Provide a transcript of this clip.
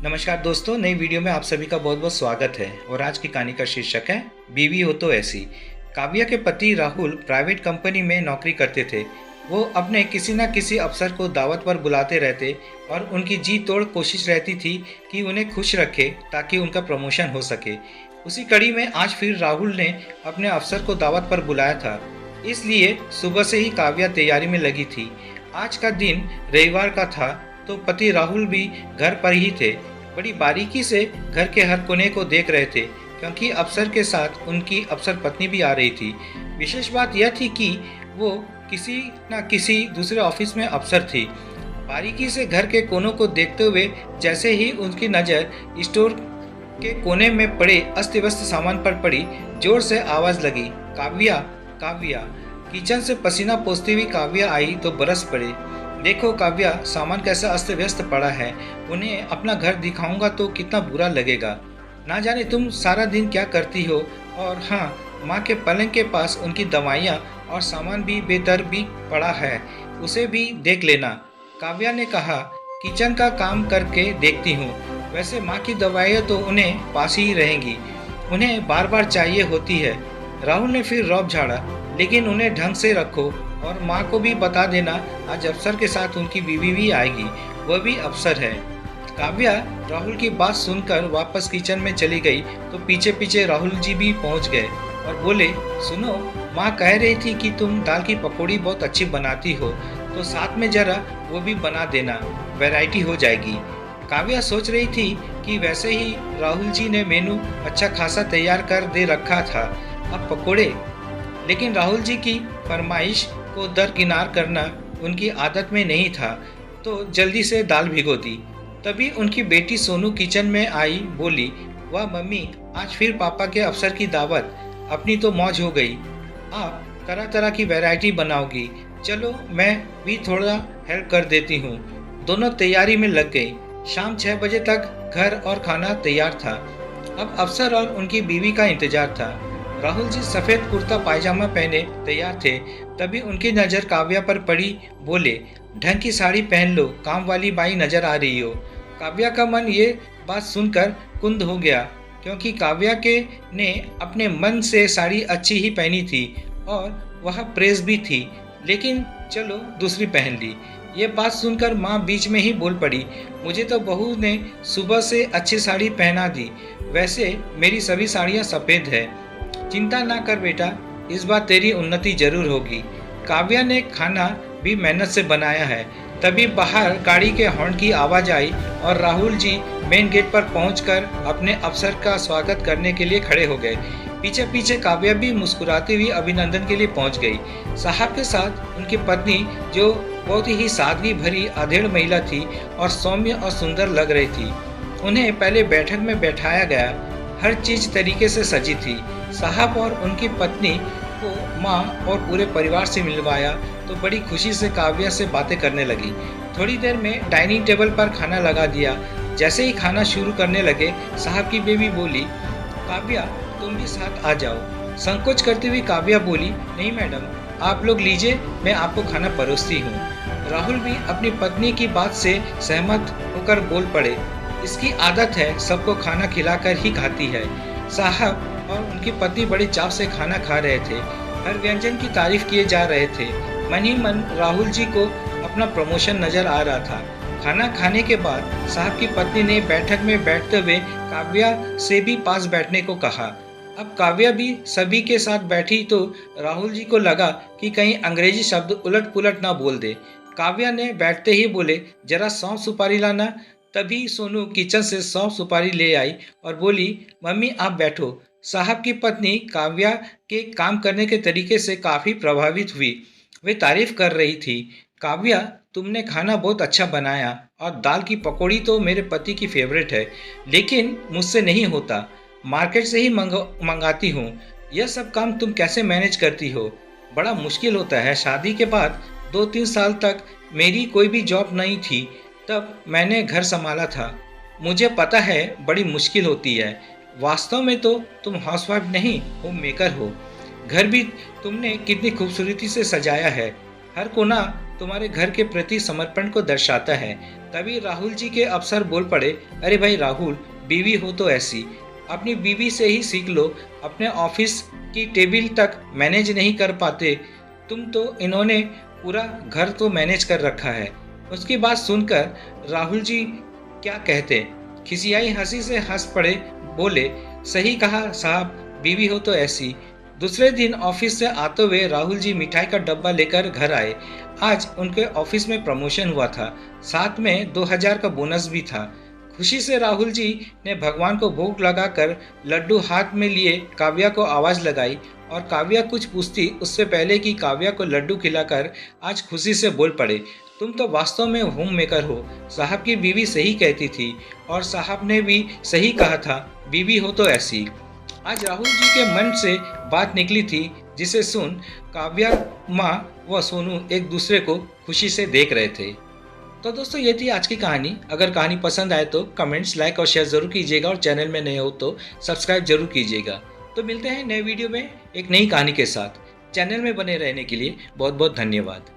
नमस्कार दोस्तों, नई वीडियो में आप सभी का बहुत बहुत स्वागत है। और आज की कहानी का शीर्षक है बीवी हो तो ऐसी। काव्या के पति राहुल प्राइवेट कंपनी में नौकरी करते थे। वो अपने किसी न किसी अफसर को दावत पर बुलाते रहते और उनकी जी तोड़ कोशिश रहती थी कि उन्हें खुश रखे ताकि उनका प्रमोशन हो सके। उसी कड़ी में आज फिर राहुल ने अपने अफसर को दावत पर बुलाया था, इसलिए सुबह से ही काव्या तैयारी में लगी थी। आज का दिन रविवार का था तो पति राहुल भी घर पर ही थे। बड़ी बारीकी से घर के हर कोने को देख रहे थे, क्योंकि अफसर के साथ उनकी अफसर पत्नी भी आ रही थी। विशेष बात यह थी कि वो किसी न किसी दूसरे ऑफिस में अफसर थी। बारीकी से घर के कोनों को देखते हुए जैसे ही उनकी नज़र स्टोर के कोने में पड़े अस्त व्यस्त सामान पर पड़ी, जोर से आवाज़ लगी, काव्या काव्या। किचन से पसीना पोंछती हुई काव्या आई तो बरस पड़े। देखो काव्या, सामान कैसा अस्त व्यस्त पड़ा है। उन्हें अपना घर दिखाऊंगा तो कितना बुरा लगेगा। ना जाने तुम सारा दिन क्या करती हो। और हाँ, माँ के पलंग के पास उनकी दवाइयाँ और सामान भी बेदर्दी पड़ा है, उसे भी देख लेना। काव्या ने कहा, किचन का काम करके देखती हूँ। वैसे माँ की दवाइयाँ तो उन्हें पास ही रहेंगी, उन्हें बार बार चाहिए होती है। राहुल ने फिर रौब झाड़ा, लेकिन उन्हें ढंग से रखो और माँ को भी बता देना आज अफसर के साथ उनकी बीवी भी आएगी, वह भी अफसर है। काव्या राहुल की बात सुनकर वापस किचन में चली गई तो पीछे पीछे राहुल जी भी पहुंच गए और बोले, सुनो, माँ कह रही थी कि तुम दाल की पकौड़ी बहुत अच्छी बनाती हो, तो साथ में जरा वो भी बना देना, वैरायटी हो जाएगी। काव्या सोच रही थी कि वैसे ही राहुल जी ने मेनू अच्छा खासा तैयार कर दे रखा था, अब पकौड़े। लेकिन राहुल जी की फरमाइश को दरकिनार करना उनकी आदत में नहीं था, तो जल्दी से दाल भिगो दी। तभी उनकी बेटी सोनू किचन में आई, बोली, वाह मम्मी, आज फिर पापा के अफसर की दावत, अपनी तो मौज हो गई। आप तरह तरह की वैरायटी बनाओगी, चलो मैं भी थोड़ा हेल्प कर देती हूँ। दोनों तैयारी में लग गई। शाम 6 बजे तक घर और खाना तैयार था। अब अफसर और उनकी बीवी का इंतजार था। राहुल जी सफ़ेद कुर्ता पायजामा पहने तैयार थे। तभी उनकी नज़र काव्या पर पड़ी, बोले, ढंग की साड़ी पहन लो, काम वाली बाई नज़र आ रही हो। काव्या का मन ये बात सुनकर कुंद हो गया, क्योंकि काव्या के ने अपने मन से साड़ी अच्छी ही पहनी थी और वह प्रेस भी थी, लेकिन चलो दूसरी पहन ली। ये बात सुनकर माँ बीच में ही बोल पड़ी, मुझे तो बहू ने सुबह से अच्छी साड़ी पहना दी, वैसे मेरी सभी साड़ियाँ सफ़ेद है। चिंता ना कर बेटा, इस बार तेरी उन्नति जरूर होगी। काव्या ने खाना भी मेहनत से बनाया है। तभी बाहर गाड़ी के हॉर्न की आवाज़ आई और राहुल जी मेन गेट पर पहुंचकर अपने अफसर का स्वागत करने के लिए खड़े हो गए। पीछे पीछे काव्या भी मुस्कुराती हुई अभिनंदन के लिए पहुंच गई। साहब के साथ उनकी पत्नी, जो बहुत ही सादगी भरी अधेड़ महिला थी और सौम्य और सुंदर लग रही थी। उन्हें पहले बैठक में बैठाया गया। हर चीज़ तरीके से सजी थी। साहब और उनकी पत्नी को माँ और पूरे परिवार से मिलवाया तो बड़ी खुशी से काव्या से बातें करने लगी। थोड़ी देर में डाइनिंग टेबल पर खाना लगा दिया। जैसे ही खाना शुरू करने लगे, साहब की बेबी बोली, काव्या तुम भी साथ आ जाओ। संकोच करती हुई काव्या बोली, नहीं मैडम, आप लोग लीजिए, मैं आपको खाना परोसती हूँ। राहुल भी अपनी पत्नी की बात से सहमत होकर बोल पड़े, इसकी आदत है, सबको खाना खिलाकर ही खाती है। साहब और उनकी पत्नी बड़े चाव से खाना खा रहे थे। हर व्यंजन की तारीफ किए जा रहे थे। मन ही मन राहुल जी को अपना प्रमोशन नजर आ रहा था। खाना खाने के बाद साहब की पत्नी ने बैठक में बैठते हुए काव्या से भी पास बैठने को कहा। अब काव्या भी सभी के साथ बैठी तो राहुल जी को लगा कि कहीं अंग्रेजी शब्द उलट पुलट ना बोल दे। काव्या ने बैठते ही बोले, जरा सौंफ सुपारी लाना। तभी सोनू किचन से सौंफ सुपारी ले आई और बोली, मम्मी आप बैठो। साहब की पत्नी काव्या के काम करने के तरीके से काफ़ी प्रभावित हुई। वे तारीफ कर रही थी, काव्या तुमने खाना बहुत अच्छा बनाया और दाल की पकौड़ी तो मेरे पति की फेवरेट है, लेकिन मुझसे नहीं होता, मार्केट से ही मंगाती हूँ। यह सब काम तुम कैसे मैनेज करती हो? बड़ा मुश्किल होता है। शादी के बाद 2-3 साल तक मेरी कोई भी जॉब नहीं थी, तब मैंने घर संभाला था। मुझे पता है बड़ी मुश्किल होती है। वास्तव में तो तुम हाउसवाइफ नहीं, होम मेकर हो। घर भी तुमने कितनी खूबसूरती से सजाया है, हर कोना तुम्हारे घर के प्रति समर्पण को दर्शाता है। तभी राहुल जी के अफसर बोल पड़े, अरे भाई राहुल, बीवी हो तो ऐसी, अपनी बीवी से ही सीख लो, अपने ऑफिस की टेबल तक मैनेज नहीं कर पाते तुम तो इन्होंने पूरा घर तो मैनेज कर रखा है। उसकी बात सुनकर राहुल जी क्या कहते, खिसियाई हंसी से हंस पड़े, बोले, सही कहा साहब, बीवी हो तो ऐसी। दूसरे दिन ऑफिस से आते हुए राहुल जी मिठाई का डब्बा लेकर घर आए। आज उनके ऑफिस में प्रमोशन हुआ था, साथ में 2000 का बोनस भी था। खुशी से राहुल जी ने भगवान को भोग लगाकर लड्डू हाथ में लिए काव्या को आवाज़ लगाई और काव्या कुछ पूछती उससे पहले कि काव्या को लड्डू खिलाकर आज खुशी से बोल पड़े, तुम तो वास्तव में होम मेकर हो। साहब की बीवी सही कहती थी और साहब ने भी सही कहा था, बीवी हो तो ऐसी। आज राहुल जी के मन से बात निकली थी जिसे सुन काव्या माँ व सोनू एक दूसरे को खुशी से देख रहे थे। तो दोस्तों ये थी आज की कहानी। अगर कहानी पसंद आए तो कमेंट्स, लाइक और शेयर जरूर कीजिएगा और चैनल में नए हो तो सब्सक्राइब जरूर कीजिएगा। तो मिलते हैं नए वीडियो में एक नई कहानी के साथ। चैनल में बने रहने के लिए बहुत बहुत धन्यवाद।